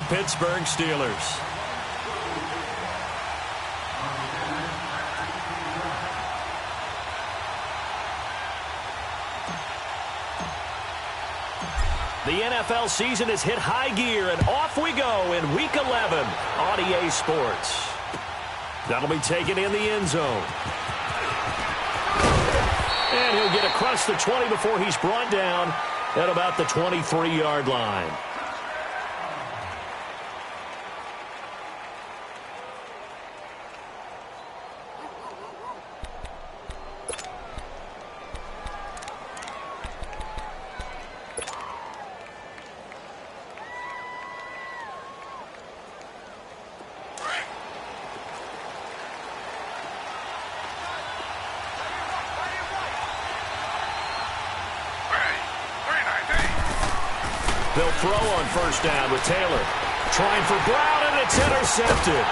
Pittsburgh Steelers. The NFL season has hit high gear, and off we go in Week 11 on EA Sports. That'll be taken in the end zone. And he'll get across the 20 before he's brought down at about the 23-yard line. They'll throw on first down with Taylor. Trying for Brown, and it's intercepted.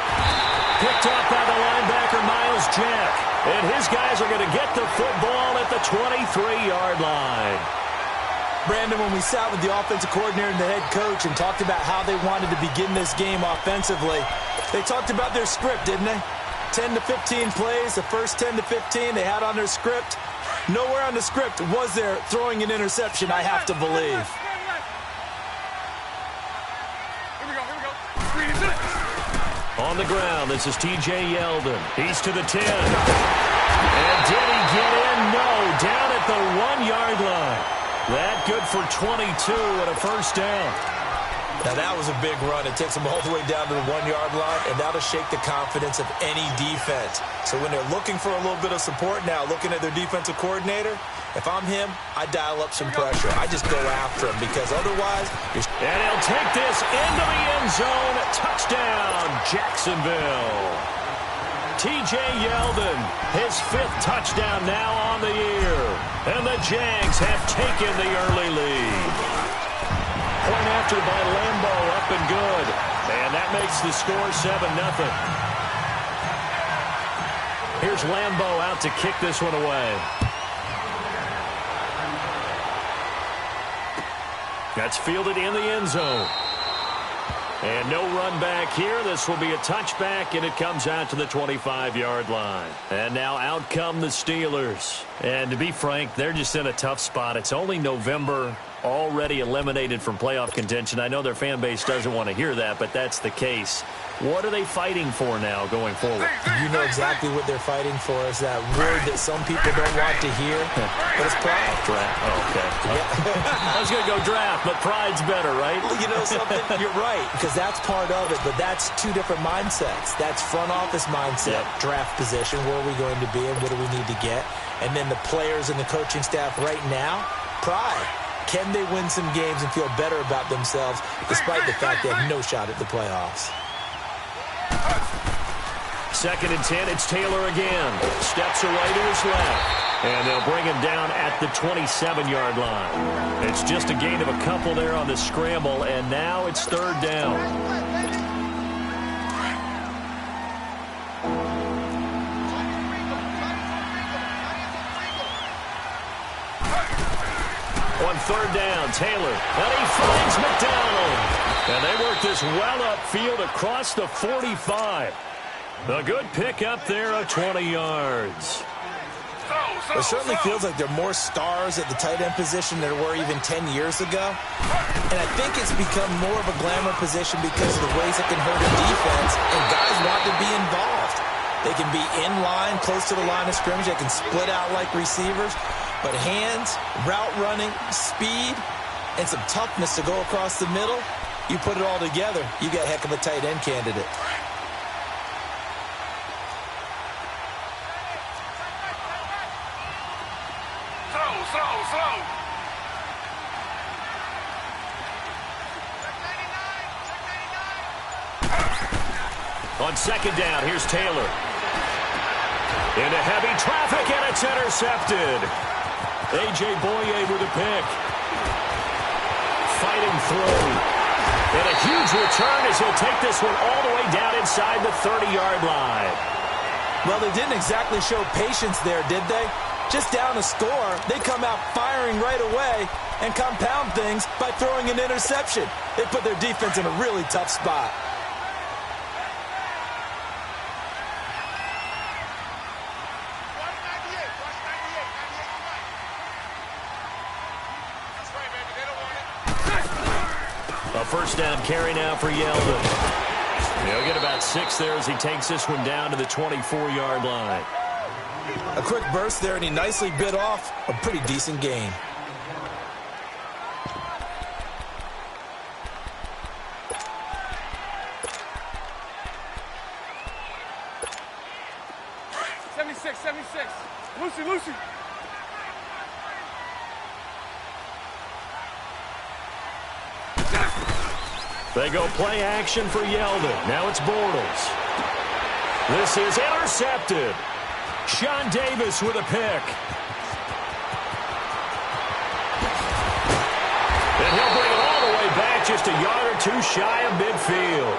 Picked off by the linebacker, Miles Jack. And his guys are going to get the football at the 23-yard line. Brandon, when we sat with the offensive coordinator and the head coach and talked about how they wanted to begin this game offensively, they talked about their script, didn't they? 10 to 15 plays, the first 10 to 15 they had on their script. Nowhere on the script was there throwing an interception, I have to believe. On the ground, this is T.J. Yeldon. He's to the 10. And did he get in? No, down at the 1-yard line. That good for 22 and a first down. Now, that was a big run. It takes them all the way down to the 1-yard line, and that'll shake the confidence of any defense. So when they're looking for a little bit of support now, looking at their defensive coordinator, if I'm him, I dial up some pressure. I just go after him because otherwise... And he'll take this into the end zone. Touchdown, Jacksonville. T.J. Yeldon, his 5th touchdown now on the year. And the Jags have taken the early lead. Point after by Lambeau, up and good. And that makes the score 7-0. Here's Lambeau out to kick this one away. That's fielded in the end zone. And no run back here. This will be a touchback, and it comes out to the 25-yard line. And now out come the Steelers. And to be frank, they're just in a tough spot. It's only November, already eliminated from playoff contention. I know their fan base doesn't want to hear that, but that's the case. What are they fighting for now going forward? You know exactly what they're fighting for. Is that word that some people don't want to hear, but it's pride. Draft. Oh, okay. Yeah. I was going to go draft, but pride's better, right? Well, you know something? You're right, because that's part of it, but that's two different mindsets. That's front office mindset, draft position, where are we going to be and what do we need to get? And then the players and the coaching staff right now, pride. Can they win some games and feel better about themselves despite the fact they have no shot at the playoffs? 2nd and 10, it's Taylor again. Steps away to his left. And they'll bring him down at the 27-yard line. It's just a gain of a couple there on the scramble, and now it's 3rd down. On 3rd down, Taylor, and he finds McDonald. And they work this well upfield across the 45. A good pick up there of 20 yards. It certainly feels like there are more stars at the tight end position than there were even 10 years ago. And I think it's become more of a glamour position because of the ways it can hurt a defense, and guys want to be involved. They can be in line, close to the line of scrimmage. They can split out like receivers. But hands, route running, speed, and some toughness to go across the middle, you put it all together, you got a heck of a tight end candidate. Slow. On 2nd down, here's Taylor. Into heavy traffic, and it's intercepted. A.J. Boye with a pick. Fighting through. And a huge return as he'll take this one all the way down inside the 30-yard line. Well, they didn't exactly show patience there, did they? just down a score, they come out firing right away and compound things by throwing an interception. They put their defense in a really tough spot. A first down carry now for Yeldon. He'll get about 6 there as he takes this one down to the 24-yard line. A quick burst there, and he nicely bit off a pretty decent gain. Lucy. They go play action for Yeldon. Now it's Bortles. This is intercepted. Sean Davis with a pick. And he'll bring it all the way back, just a yard or two shy of midfield.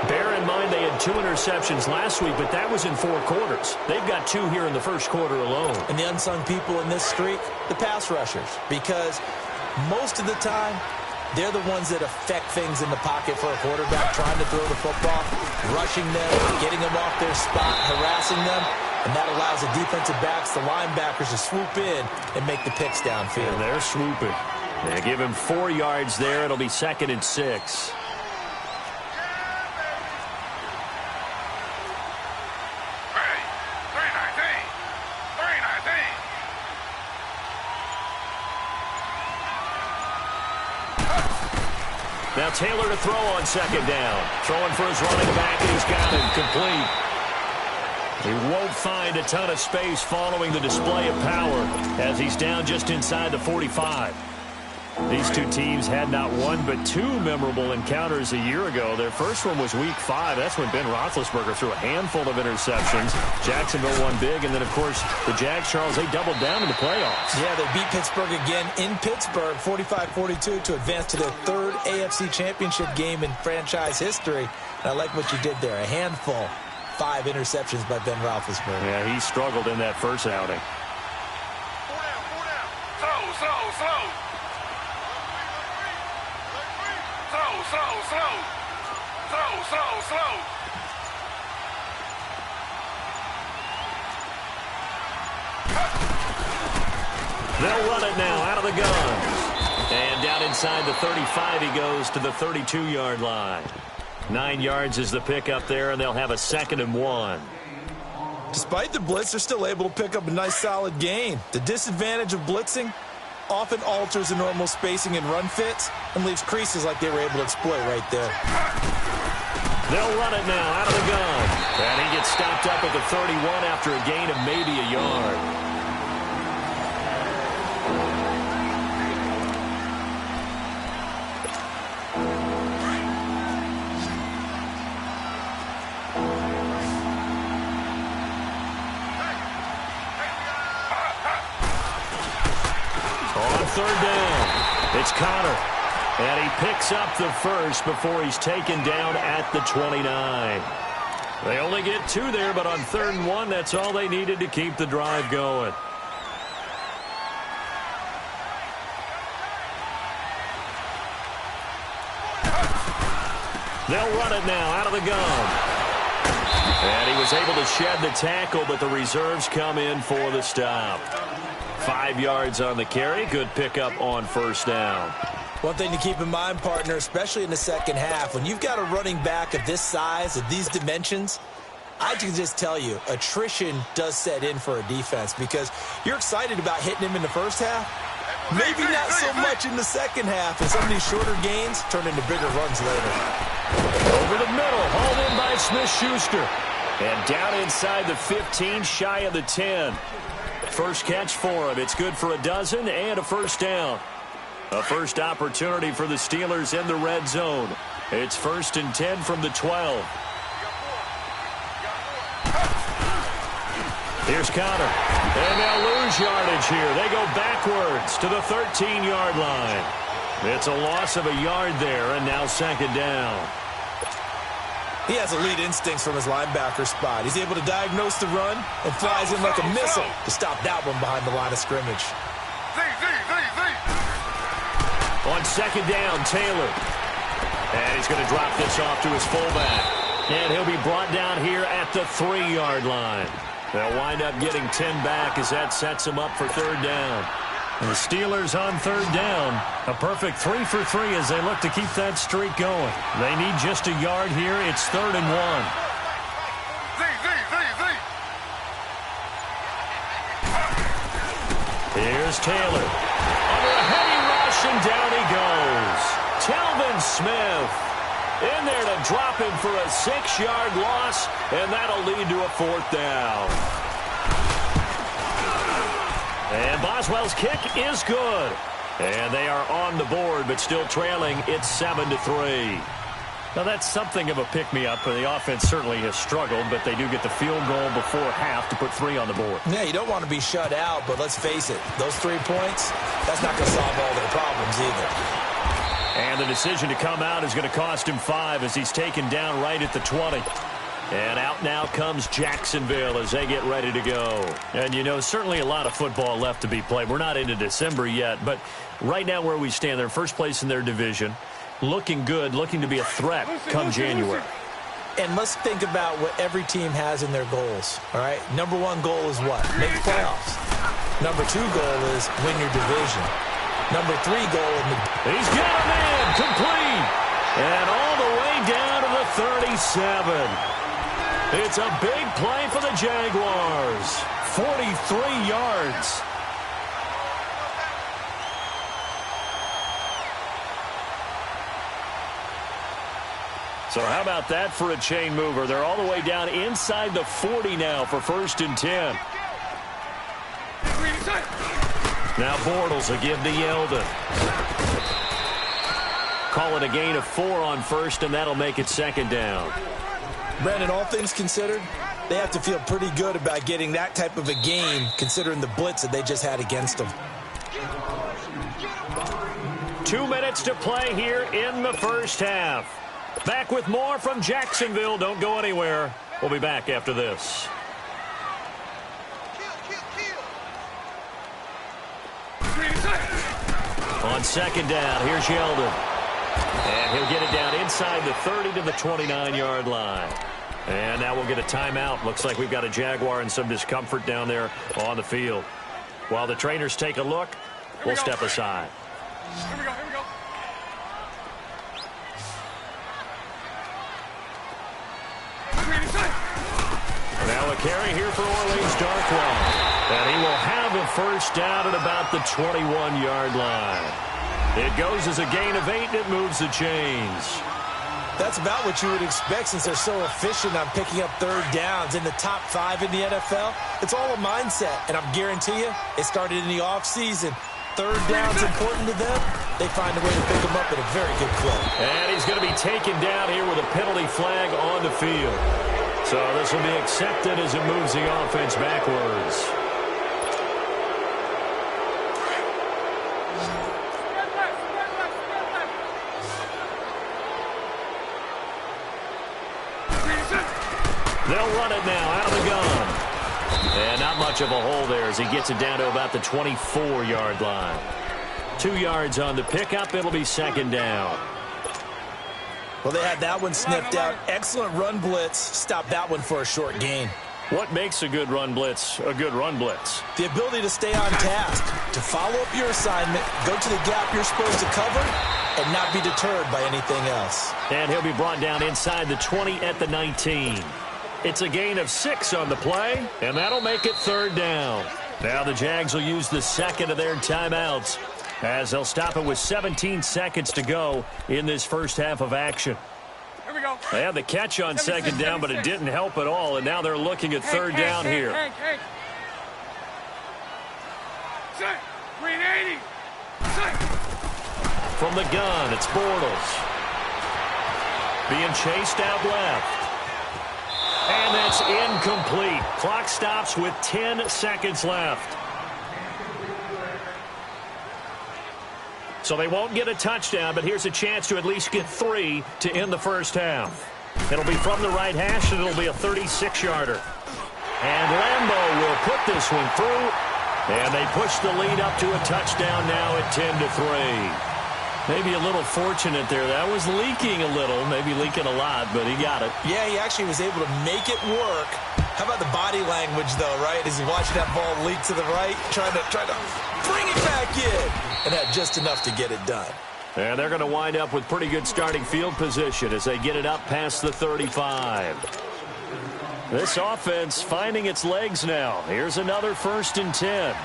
Bear in mind they had 2 interceptions last week, but that was in 4 quarters. They've got 2 here in the first quarter alone. And the unsung people in this streak, the pass rushers, because most of the time, they're the ones that affect things in the pocket for a quarterback, trying to throw the football, rushing them, getting them off their spot, harassing them, and that allows the defensive backs, the linebackers, to swoop in and make the picks downfield. And they're swooping. They give him 4 yards there. It'll be 2nd and 6. Now Taylor to throw on 2nd down. Throwing for his running back, and he's got him complete. He won't find a ton of space following the display of power as he's down just inside the 45. These 2 teams had not 1 but 2 memorable encounters a year ago. Their first one was Week 5. That's when Ben Roethlisberger threw a handful of interceptions. Jacksonville won big, and then, of course, the Jags, Charles, they doubled down in the playoffs. Yeah, they beat Pittsburgh again in Pittsburgh, 45-42, to advance to their 3rd AFC Championship game in franchise history. And I like what you did there. A handful. 5 interceptions by Ben Roethlisberger. Yeah, he struggled in that first outing. Slow. They'll run it now out of the gun. And down inside the 35 he goes to the 32-yard line. 9 yards is the pickup there, and they'll have a 2nd and 1. Despite the blitz, they're still able to pick up a nice solid gain. The disadvantage of blitzing often alters the normal spacing and run fits and leaves creases like they were able to exploit right there. They'll run it now out of the gun. And he gets stopped up at the 31 after a gain of maybe a yard. On 3rd down, it's Connor. And he picks up the first before he's taken down at the 29. They only get 2 there, but on 3rd and 1, that's all they needed to keep the drive going. They'll run it now out of the gun. And he was able to shed the tackle, but the reserves come in for the stop. 5 yards on the carry. Good pickup on 1st down. One thing to keep in mind, partner, especially in the second half, when you've got a running back of this size, of these dimensions, I can just tell you, attrition does set in for a defense because you're excited about hitting him in the first half. Maybe not so much in the second half, and some of these shorter gains turn into bigger runs later. Over the middle, hauled in by Smith-Schuster. And down inside the 15, shy of the 10. First catch for him. It's good for a dozen and a 1st down. A first opportunity for the Steelers in the red zone. It's 1st and 10 from the 12. Here's Connor. And they'll lose yardage here. They go backwards to the 13-yard line. It's a loss of a yard there, and now 2nd down. He has elite instincts from his linebacker spot. He's able to diagnose the run and flies in like a missile to stop that one behind the line of scrimmage. On second down, Taylor. And he's going to drop this off to his fullback. And he'll be brought down here at the 3-yard line. They'll wind up getting 10 back as that sets him up for third down. And the Steelers on third down. A perfect 3 for 3 as they look to keep that streak going. They need just a yard here. It's 3rd and 1. Here's Taylor. Under a heavy rush, and down he goes. Telvin Smith in there to drop him for a 6-yard loss, and that'll lead to a 4th down. And Boswell's kick is good. And they are on the board, but still trailing. It's 7-3. Now, that's something of a pick-me-up. The offense certainly has struggled, but they do get the field goal before half to put 3 on the board. Yeah, you don't want to be shut out, but let's face it. Those 3 points, that's not going to solve all their problems either. And the decision to come out is going to cost him 5 as he's taken down right at the 20. And out now comes Jacksonville as they get ready to go. And, you know, certainly a lot of football left to be played. We're not into December yet, but right now where we stand, they're first place in their division. Looking good, looking to be a threat come January. And let's think about what every team has in their goals, all right? Number 1 goal is what? Make playoffs. Number 2 goal is win your division. Number 3 goal is... He's got a man, complete. And all the way down to the 37. It's a big play for the Jaguars. 43 yards. So how about that for a chain mover? They're all the way down inside the 40 now for 1st and 10. Now Bortles will give to Yeldon. Call it a gain of 4 on 1st, and that'll make it 2nd down. Brandon, all things considered, they have to feel pretty good about getting that type of a game considering the blitz that they just had against them. 2 minutes to play here in the first half. Back with more from Jacksonville. Don't go anywhere. We'll be back after this. On second down, here's Yeldon. And he'll get it down inside the 30 to the 29-yard line. And now we'll get a timeout. Looks like we've got a Jaguar in some discomfort down there on the field. While the trainers take a look, we'll step aside. Here we go. Now a carry here for Orleans Darkwa. And he will have a first down at about the 21-yard line. It goes as a gain of 8, and it moves the chains. That's about what you would expect since they're so efficient on picking up 3rd downs in the top 5 in the NFL. It's all a mindset, and I'm guarantee you it started in the offseason. 3rd down's important to them. They find a way to pick them up at a very good clip. And he's going to be taken down here with a penalty flag on the field. So this will be accepted as it moves the offense backwards. They'll run it now out of the gun. And not much of a hole there as he gets it down to about the 24-yard line. 2 yards on the pickup. It'll be 2nd down. Well, they had that one sniffed out. Excellent run blitz. Stop that one for a short gain. What makes a good run blitz a good run blitz? The ability to stay on task, to follow up your assignment, go to the gap you're supposed to cover, and not be deterred by anything else. And he'll be brought down inside the 20 at the 19. It's a gain of 6 on the play, and that'll make it 3rd down. Now the Jags will use the 2nd of their timeouts as they'll stop it with 17 seconds to go in this first half of action. Here we go. They had the catch on 2nd down, but it didn't help at all, and now they're looking at 3rd down here. Hank. Set. 380. Set. From the gun, it's Bortles. Being chased out left. And that's incomplete. Clock stops with 10 seconds left. So they won't get a touchdown, but here's a chance to at least get 3 to end the first half. It'll be from the right hash, and it'll be a 36-yarder. And Lambeau will put this one through, and they push the lead up to a touchdown now at 10-3. Maybe a little fortunate there. That was leaking a little, maybe leaking a lot, but he got it. Yeah, he actually was able to make it work. How about the body language, though, right? As he watched that ball leak to the right, trying to bring it back in, and had just enough to get it done. And they're going to wind up with pretty good starting field position as they get it up past the 35. This offense finding its legs now. Here's another 1st and 10.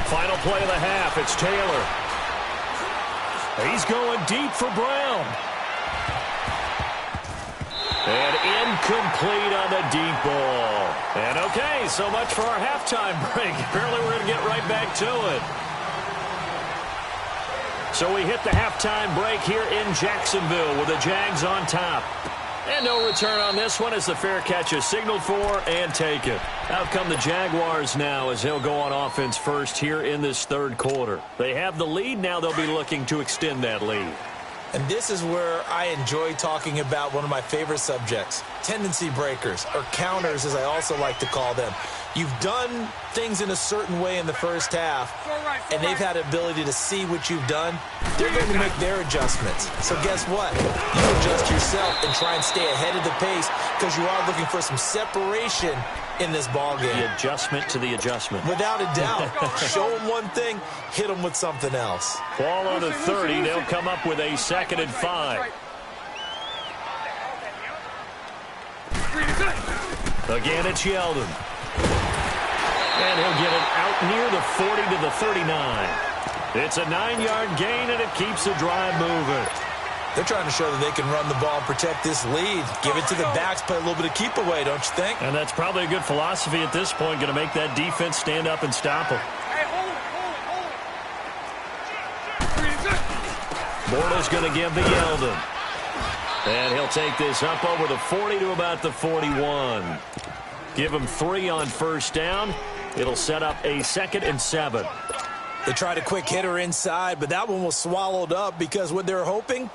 Final play of the half. It's Taylor. He's going deep for Brown. And incomplete on the deep ball. And okay, so much for our halftime break. Apparently we're going to get right back to it. So we hit the halftime break here in Jacksonville with the Jags on top. And no return on this one as the fair catch is signaled for and taken. Out come the Jaguars now as he'll go on offense first here in this 3rd quarter. They have the lead. Now they'll be looking to extend that lead. And this is where I enjoy talking about one of my favorite subjects, tendency breakers, or counters as I also like to call them. You've done things in a certain way in the first half, and they've had the ability to see what you've done. They're going to make their adjustments. So guess what? You adjust yourself and try and stay ahead of the pace because you are looking for some separation in this ball game. The adjustment to the adjustment. Without a doubt. Show them one thing, hit them with something else. Ball on the 30. They'll come up with a 2nd and 5. Again, it's Yeldon. And he'll get it out near the 40 to the 39. It's a 9-yard gain, and it keeps the drive moving. They're trying to show that they can run the ball and protect this lead. Give it to the backs, play a little bit of keep away, don't you think? And that's probably a good philosophy at this point, going to make that defense stand up and stop them. Bortles going to give the Yeldon. And he'll take this up over the 40 to about the 41. Give him 3 on 1st down. It'll set up a 2nd and 7. They tried a quick hitter inside, but that one was swallowed up because what they're hoping,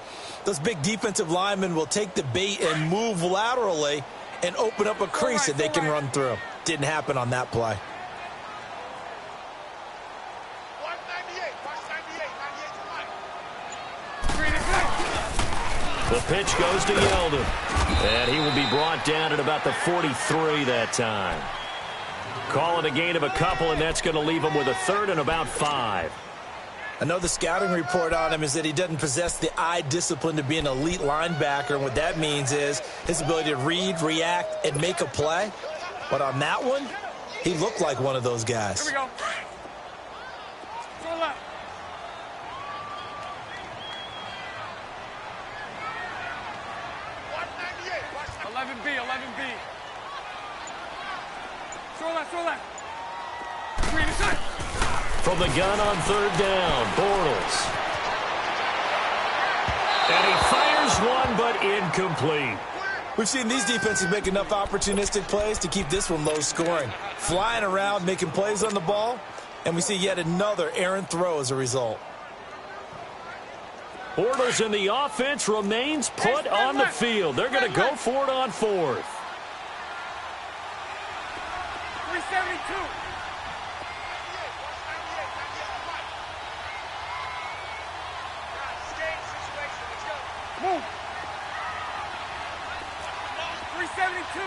those big defensive linemen will take the bait and move laterally and open up a crease that they can run through. Didn't happen on that play. The pitch goes to Yeldon. And he will be brought down at about the 43 that time. Call it a gain of a couple, and that's going to leave him with a 3rd and about 5. I know the scouting report on him is that he doesn't possess the eye discipline to be an elite linebacker, and what that means is his ability to read, react, and make a play. But on that one, he looked like one of those guys. Here we go. Go left. From the gun on 3rd down, Bortles. And he fires one, but incomplete. We've seen these defenses make enough opportunistic plays to keep this one low scoring. Flying around, making plays on the ball, and we see yet another errant throw as a result. Bortles in the offense remains put on the field. They're going to go for it on 4th. 372. Move. 372.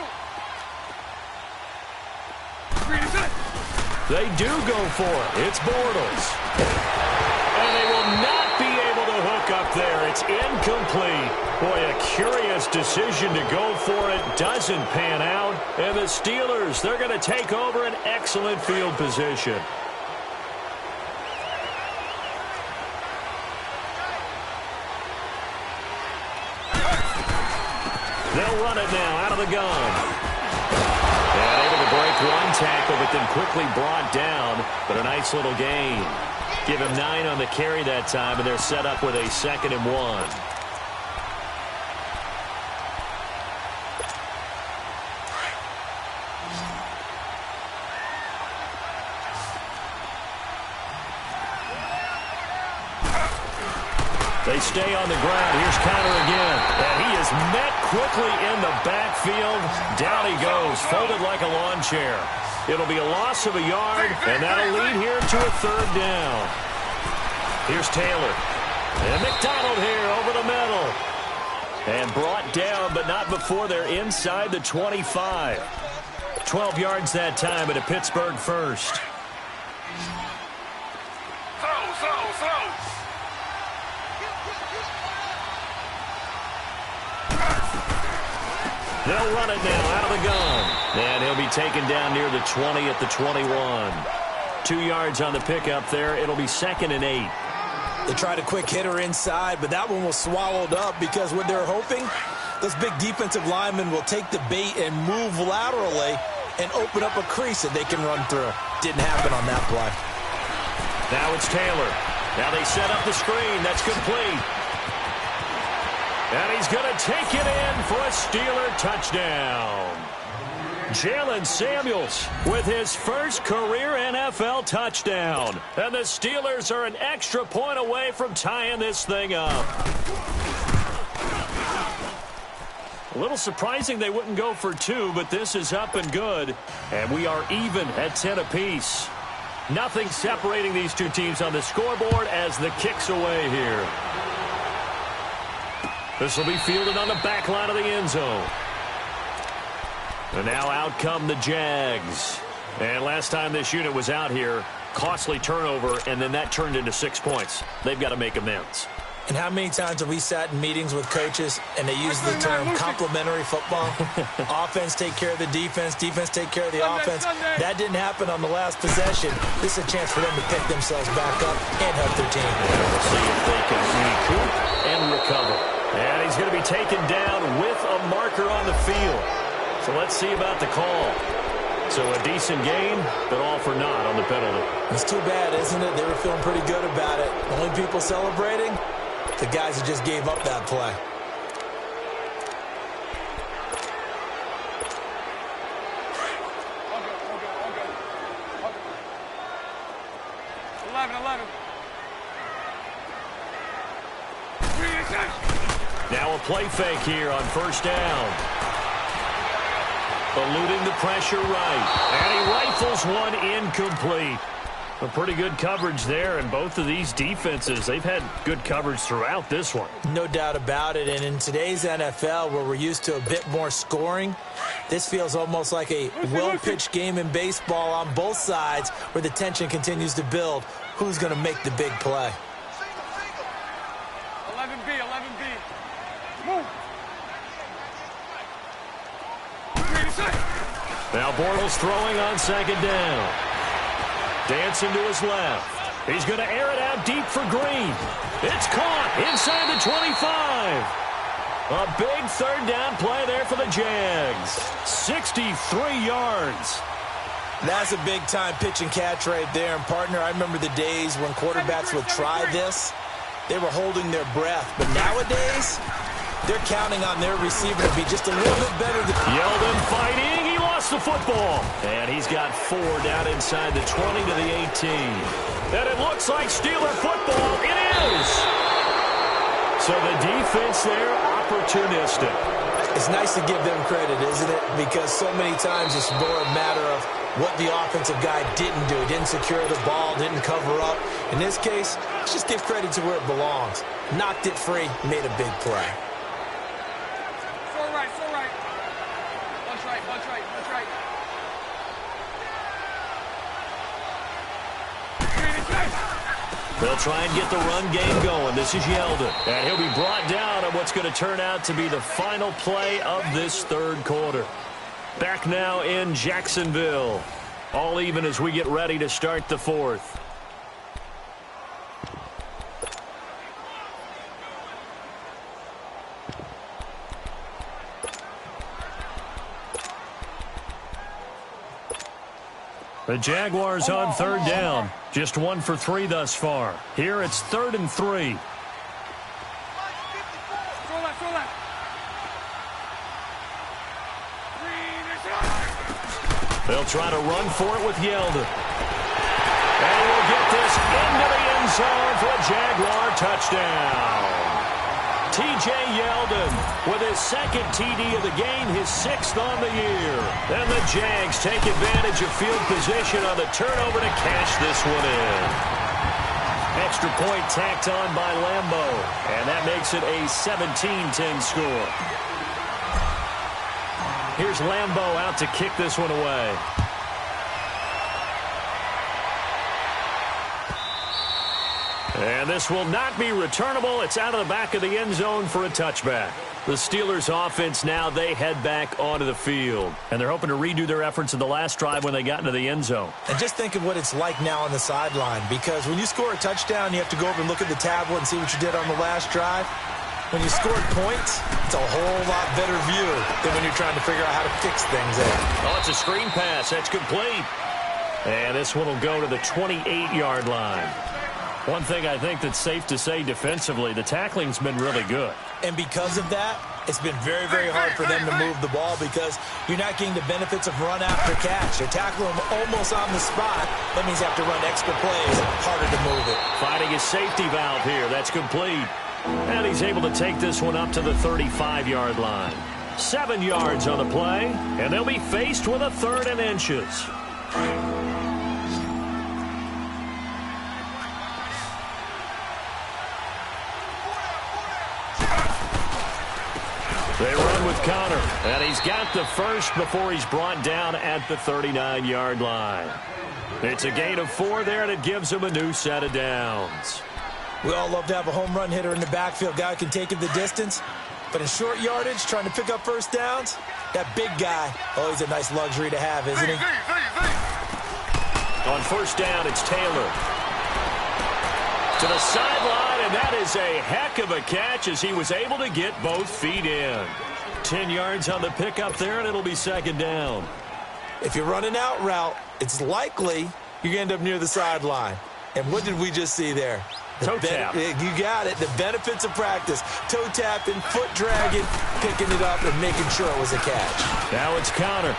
They do go for it. It's Bortles. And they will not be able to hook up there. It's incomplete. Boy, a curious decision to go for it. Doesn't pan out. And the Steelers, they're going to take over an excellent field position. They'll run it now out of the gun. And able to break one tackle, but then quickly brought down. But a nice little gain. Give him 9 on the carry that time, and they're set up with a 2nd and 1. They stay on the ground. Here's Conner again. And he is met quickly in the backfield. Down he goes, folded like a lawn chair. It'll be a loss of a yard, and that'll lead here to a third down. Here's Taylor. And McDonald here over the middle. And brought down, but not before they're inside the 25. 12 yards that time, and a Pittsburgh first. They'll run it now out of the gun. And he'll be taken down near the 20 at the 21. 2 yards on the pickup there. It'll be 2nd and 8. They tried a quick hitter inside, but that one was swallowed up because what they're hoping, those big defensive linemen will take the bait and move laterally and open up a crease that they can run through. Didn't happen on that play. Now it's Taylor. Now they set up the screen. That's complete. And he's going to take it in for a Steeler touchdown. Jalen Samuels with his first career NFL touchdown. And the Steelers are an extra point away from tying this thing up. A little surprising they wouldn't go for 2, but this is up and good. And we are even at 10 apiece. Nothing separating these two teams on the scoreboard as the kick's away here. This will be fielded on the back line of the end zone. And now out come the Jags. And last time this unit was out here, costly turnover, and then that turned into 6 points. They've got to make amends. And how many times have we sat in meetings with coaches and they use the term complementary football? Offense take care of the defense, defense take care of the offense. That didn't happen on the last possession. This is a chance for them to pick themselves back up and help their team. We'll see if they can recoup and recover. And he's going to be taken down with a marker on the field. So let's see about the call. So a decent gain, but all for naught on the penalty. It's too bad, isn't it? They were feeling pretty good about it. Only people celebrating, the guys who just gave up that play. Now a play fake here on first down. Eluding the pressure right. And he rifles one incomplete. A pretty good coverage there, and both of these defenses, they've had good coverage throughout this one. No doubt about it, and in today's NFL, where we're used to a bit more scoring, this feels almost like a well-pitched game in baseball on both sides where the tension continues to build. Who's going to make the big play? 11B, 11B. Move. Now Bortles throwing on second down. Dancing to his left. He's going to air it out deep for Green. It's caught inside the 25. A big third down play there for the Jags. 63 yards. That's a big-time pitch and catch right there. And, partner, I remember the days when quarterbacks would try this. They were holding their breath. But nowadays, they're counting on their receiver to be just a little bit better. Yeldon fighting. He lost the football. And he's got 4 down inside the 20 to the 18. And it looks like Steeler football. It is. So the defense there, opportunistic. It's nice to give them credit, isn't it? Because so many times it's more a matter of what the offensive guy didn't do. Didn't secure the ball, didn't cover up. In this case, let's just give credit to where it belongs. Knocked it free, made a big play. So right, so right. Bunch right, bunch right, bunch right. They'll try and get the run game going. This is Yeldon. And he'll be brought down on what's going to turn out to be the final play of this third quarter. Back now in Jacksonville. All even as we get ready to start the fourth. The Jaguars on third down. Just 1 for 3 thus far. Here it's 3rd and 3. They'll try to run for it with Yeldon. And we'll get this into the end end zone for a Jaguar touchdown. T.J. Yeldon with his second TD of the game, his 6th on the year. And the Jags take advantage of field position on the turnover to cash this one in. Extra point tacked on by Lambo, and that makes it a 17-10 score. Here's Lambo out to kick this one away. And this will not be returnable. It's out of the back of the end zone for a touchback. The Steelers offense now, they head back onto the field. And they're hoping to redo their efforts in the last drive when they got into the end zone. And just think of what it's like now on the sideline, because when you score a touchdown, you have to go over and look at the tablet and see what you did on the last drive. When you scored points, it's a whole lot better view than when you're trying to figure out how to fix things there. Oh, it's a screen pass. That's complete. And this one will go to the 28-yard line. One thing I think that's safe to say defensively, the tackling's been really good. And because of that, it's been very, very hard for them to move the ball because you're not getting the benefits of run after catch. They're tackling them almost on the spot. That means you have to run extra plays, harder to move it. Finding his safety valve here. That's complete. And he's able to take this one up to the 35-yard line. 7 yards on the play, and they'll be faced with a 3rd and inches. They run with Connor, and he's got the first before he's brought down at the 39-yard line. It's a gain of 4 there, and it gives him a new set of downs. We all love to have a home run hitter in the backfield, guy who can take it the distance. But in short yardage, trying to pick up first downs, that big guy, oh, he's a nice luxury to have, isn't he? On first down, it's Taylor. To the sideline, and that is a heck of a catch as he was able to get both feet in. 10 yards on the pickup there, and it'll be 2nd down. If you're running out route, it's likely you're going to end up near the sideline. And what did we just see there? Toe tap. You got it. The benefits of practice. Toe tapping, foot dragging, picking it up, and making sure it was a catch. Now it's Connor.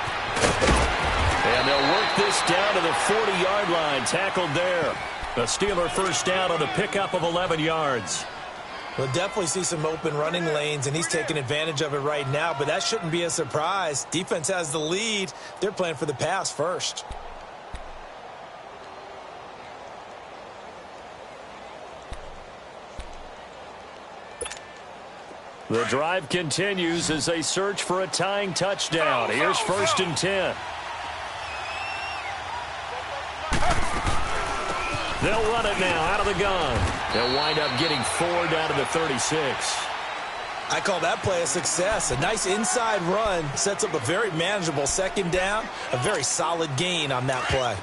And they'll work this down to the 40-yard line. Tackled there. A Steeler first down on the pickup of 11 yards. We'll definitely see some open running lanes, and he's taking advantage of it right now, but that shouldn't be a surprise. Defense has the lead. They're playing for the pass first. The drive continues as they search for a tying touchdown. Here's 1st and 10. They'll run it now out of the gun. They'll wind up getting 4 down to the 36. I call that play a success. A nice inside run sets up a very manageable 2nd down. A very solid gain on that play.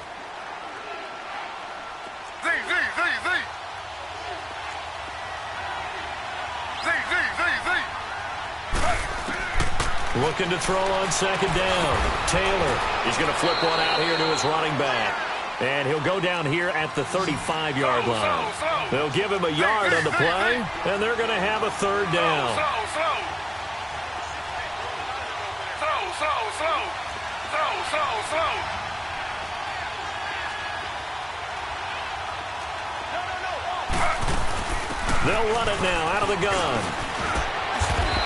Looking to throw on 2nd down. Taylor, he's going to flip one out here to his running back. And he'll go down here at the 35-yard line. They'll give him a yard on the play, and they're going to have a 3rd down. They'll run it now out of the gun.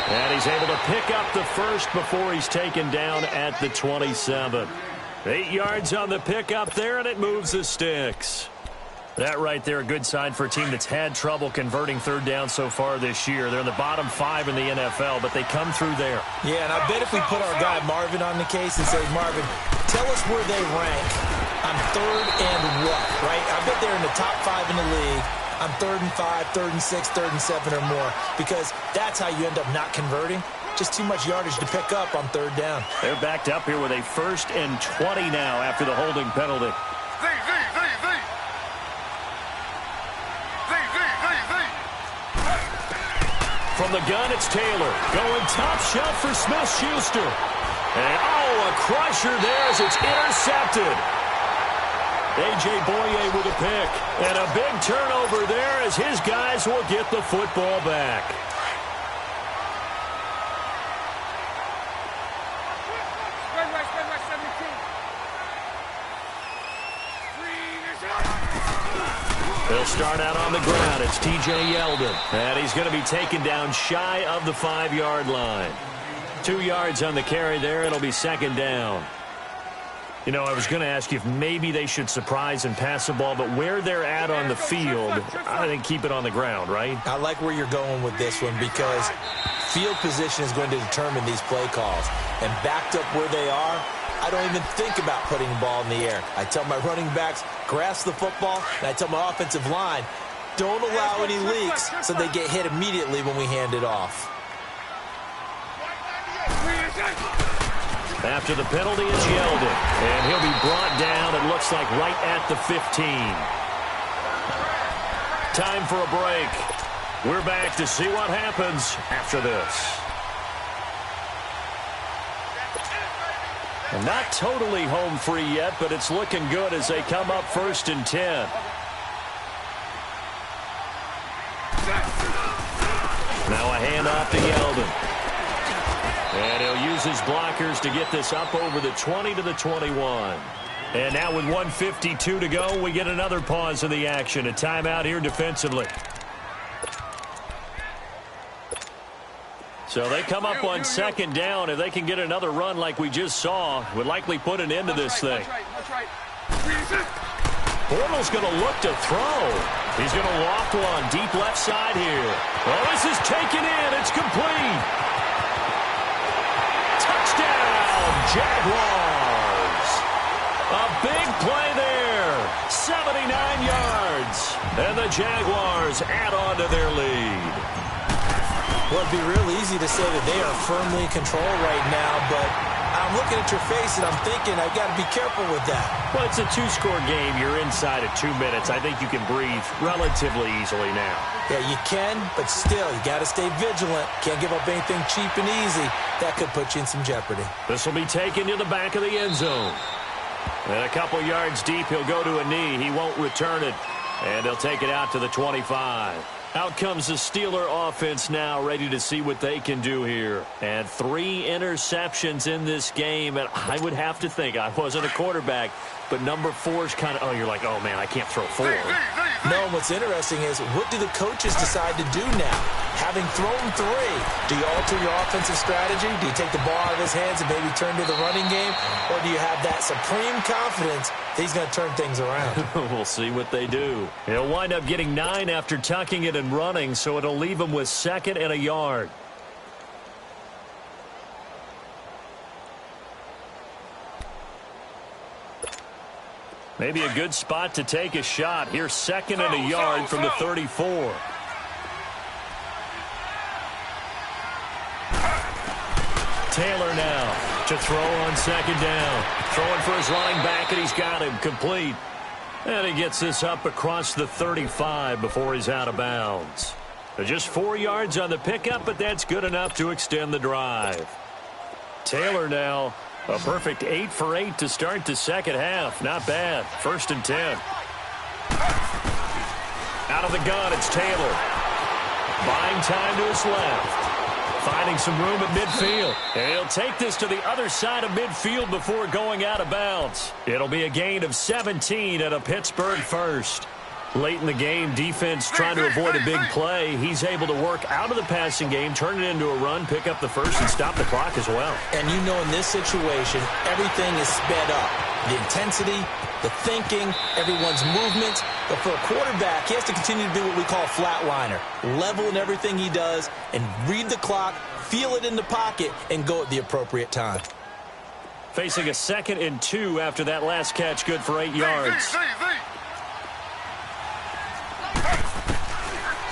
And he's able to pick up the first before he's taken down at the 27. 8 yards on the pickup there, and it moves the sticks. That right there, a good sign for a team that's had trouble converting 3rd down so far this year. They're in the bottom 5 in the NFL, but they come through there. Yeah, and I bet if we put our guy Marvin on the case and say, Marvin, tell us where they rank on 3rd and what, right? I bet they're in the top 5 in the league on 3rd and 5, 3rd and 6, 3rd and 7 or more, because that's how you end up not converting. Just too much yardage to pick up on 3rd down. They're backed up here with a 1st and 20 now after the holding penalty. From the gun, it's Taylor. Going top shelf for Smith-Schuster. And, oh, a crusher there as it's intercepted. A.J. Boye with a pick. And a big turnover there as his guys will get the football back. He'll start out on the ground. It's T.J. Yeldon. And he's going to be taken down shy of the 5-yard line. 2 yards on the carry there. It'll be second down. You know, I was going to ask you if maybe they should surprise and pass the ball, but where they're at on the field, I think keep it on the ground, right? I like where you're going with this one because field position is going to determine these play calls. And backed up where they are, I don't even think about putting the ball in the air. I tell my running backs, grasp the football, and I tell my offensive line, don't allow any leaks so they get hit immediately when we hand it off. After the penalty, it's Yeldon. And he'll be brought down, it looks like, right at the 15. Time for a break. We're back to see what happens after this. And not totally home free yet, but it's looking good as they come up 1st and 10. Now a handoff to Yeldon. And he'll use his blockers to get this up over the 20 to the 21. And now with 1:52 to go, we get another pause in the action. A timeout here defensively. So they come up on 2nd down. If they can get another run like we just saw, would likely put an end to this thing. Bortles going to look to throw. He's going to loft one deep left side here. Well, this is taken in. It's complete. Touchdown, Jaguars. A big play there. 79 yards. And the Jaguars add on to their lead. Well, it'd be real easy to say that they are firmly in control right now, but I'm looking at your face and I'm thinking I've got to be careful with that. Well, it's a 2-score game. You're inside of 2 minutes. I think you can breathe relatively easily now. Yeah, you can, but still, you got to stay vigilant. Can't give up anything cheap and easy. That could put you in some jeopardy. This will be taken to the back of the end zone. And a couple yards deep, he'll go to a knee. He won't return it. And they'll take it out to the 25. Out comes the Steeler offense now, ready to see what they can do here. And 3 interceptions in this game. And I would have to think, I wasn't a quarterback, but number 4 is kind of, you're like, oh, man, I can't throw 4. No, what's interesting is what do the coaches decide to do now? Having thrown 3, do you alter your offensive strategy? Do you take the ball out of his hands and maybe turn to the running game? Or do you have that supreme confidence that he's going to turn things around? We'll see what they do. He'll wind up getting 9 after tucking it and running, so it'll leave him with 2nd and a yard. Maybe a good spot to take a shot. Here's 2nd and a yard from the 34. Taylor now to throw on 2nd down. Throwing for his running back, and he's got him complete. And he gets this up across the 35 before he's out of bounds. Just 4 yards on the pickup, but that's good enough to extend the drive. Taylor now, a perfect 8 for 8 to start the second half. Not bad. 1st and 10. Out of the gun, it's Taylor. Buying time to his left. Finding some room at midfield. And he'll take this to the other side of midfield before going out of bounds. It'll be a gain of 17 at a Pittsburgh first. Late in the game, defense trying to avoid a big play. He's able to work out of the passing game, turn it into a run, pick up the first, and stop the clock as well. And you know in this situation, everything is sped up. The intensity, the thinking, everyone's movements. But for a quarterback, he has to continue to do what we call flatliner. Level in everything he does and read the clock, feel it in the pocket, and go at the appropriate time. Facing a 2nd and 2 after that last catch, good for 8 yards.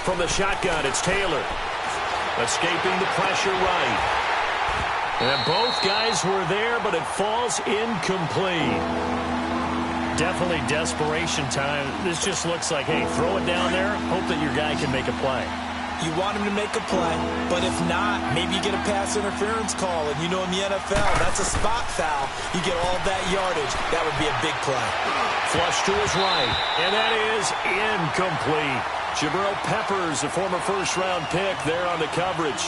From the shotgun, it's Taylor. Escaping the pressure right. And both guys were there, but it falls incomplete. Definitely desperation time. This just looks like, hey, throw it down there, hope that your guy can make a play. You want him to make a play, but if not, maybe you get a pass interference call. And you know in the NFL, that's a spot foul. You get all that yardage. That would be a big play. Flush to his right, and that is incomplete. Jabril Peppers, a former first-round pick there on the coverage.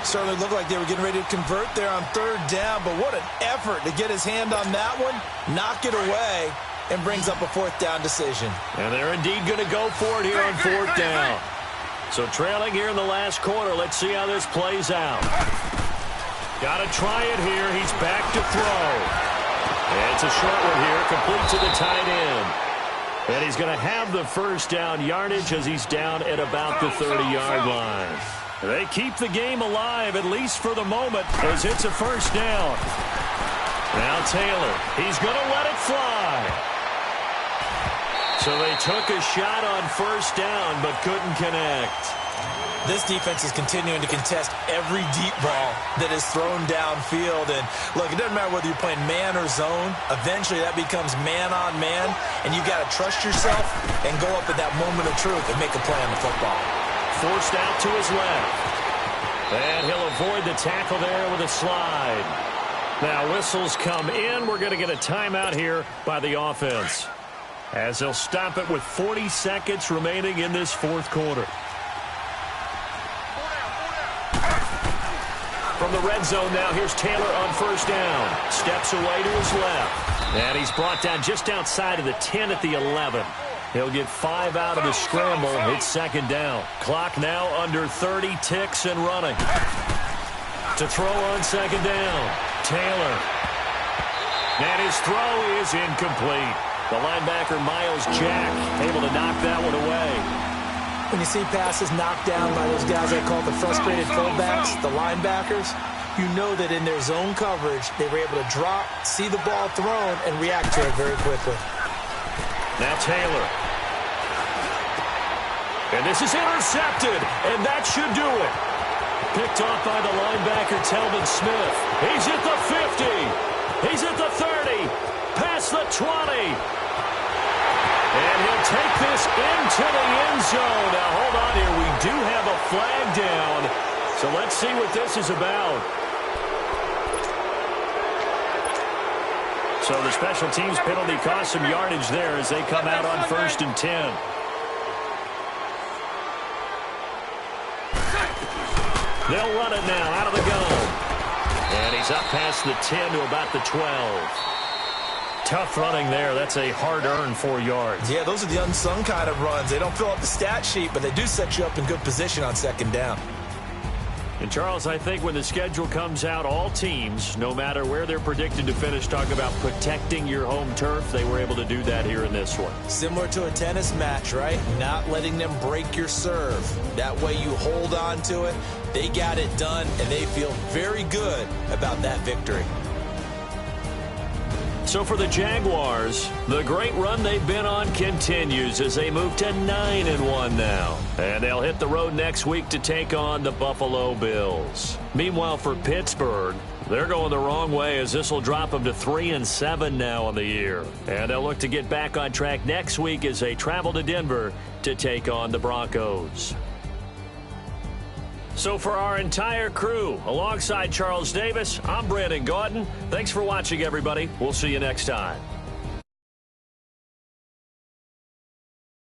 Certainly looked like they were getting ready to convert there on 3rd down, but what an effort to get his hand on that one, knock it away, and brings up a 4th down decision. And they're indeed going to go for it here on 4th down. So trailing here in the last quarter. Let's see how this plays out. Got to try it here. He's back to throw. And it's a short one here, complete to the tight end. And he's going to have the 1st down yardage as he's down at about the 30-yard line. They keep the game alive, at least for the moment, as it's a 1st down. Now Taylor, he's going to let it fly. So they took a shot on 1st down, but couldn't connect. This defense is continuing to contest every deep ball that is thrown downfield. And, look, it doesn't matter whether you're playing man or zone. Eventually, that becomes man-on-man, and you've got to trust yourself and go up at that moment of truth and make a play on the football. Forced out to his left. And he'll avoid the tackle there with a slide. Now, whistles come in. We're going to get a timeout here by the offense, as they'll stop it with 40 seconds remaining in this 4th quarter. From the red zone now, here's Taylor on 1st down. Steps away to his left. And he's brought down just outside of the 10 at the 11. He'll get 5 out of the scramble. It's 2nd down. Clock now under 30 ticks and running. To throw on 2nd down, Taylor. And his throw is incomplete. The linebacker, Miles Jack, able to knock that one away. When you see passes knocked down by those guys I call the frustrated fullbacks, the linebackers, you know that in their zone coverage, they were able to drop, see the ball thrown, and react to it very quickly. Now Taylor. And this is intercepted, and that should do it. Picked off by the linebacker, Telvin Smith. He's at the 50. He's at the 30. Past the 20. And he'll take this into the end zone. Now, hold on here. We do have a flag down. So let's see what this is about. So the special teams penalty cost some yardage there as they come out on 1st and 10. They'll run it now out of the gun. And he's up past the 10 to about the 12. Tough running there. That's a hard-earned 4 yards. Yeah, those are the unsung kind of runs. They don't fill up the stat sheet, but they do set you up in good position on 2nd down. And, Charles, I think when the schedule comes out, all teams, no matter where they're predicted to finish, talk about protecting your home turf. They were able to do that here in this one. Similar to a tennis match, right? Not letting them break your serve. That way you hold on to it. They got it done, and they feel very good about that victory. So for the Jaguars, the great run they've been on continues as they move to 9-1 now. And they'll hit the road next week to take on the Buffalo Bills. Meanwhile, for Pittsburgh, they're going the wrong way as this will drop them to 3-7 now on the year. And they'll look to get back on track next week as they travel to Denver to take on the Broncos. So for our entire crew, alongside Charles Davis, I'm Brandon Gaudin. Thanks for watching, everybody. We'll see you next time.